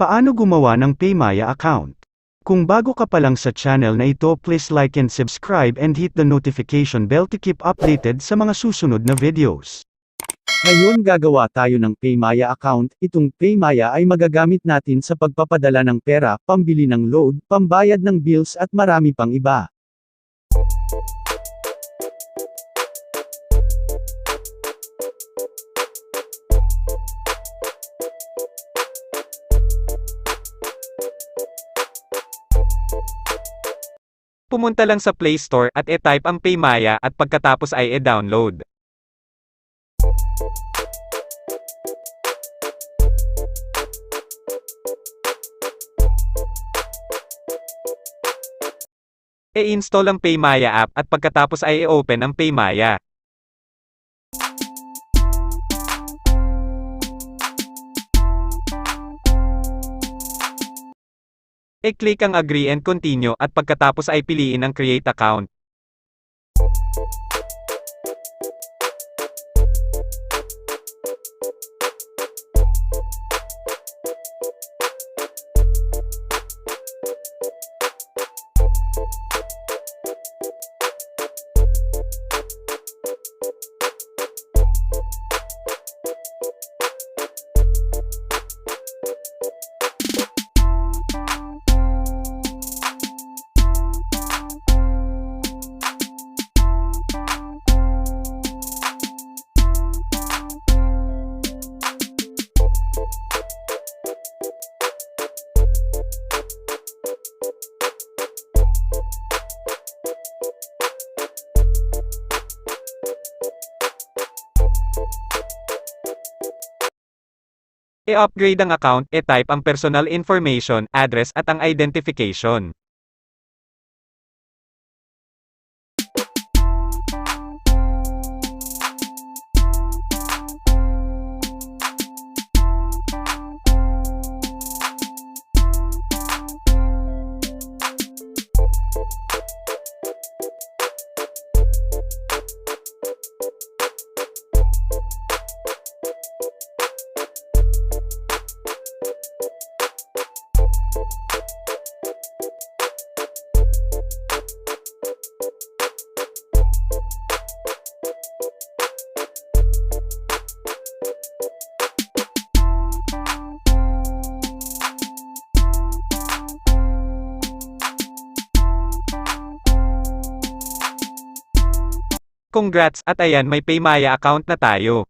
Paano gumawa ng Paymaya account? Kung bago ka pa lang sa channel na ito, please like and subscribe and hit the notification bell to keep updated sa mga susunod na videos. Ngayon gagawa tayo ng Paymaya account. Itong Paymaya ay magagamit natin sa pagpapadala ng pera, pambili ng load, pambayad ng bills at marami pang iba. Pumunta lang sa Play Store at e-type ang Paymaya at pagkatapos ay e-download. E-install ang Paymaya app at pagkatapos ay i-open ang Paymaya. E-click ang agree and continue at pagkatapos ay piliin ang create account. I-upgrade ang account, e-type ang personal information, address at ang identification. Congrats, at ayan, may Paymaya account na tayo.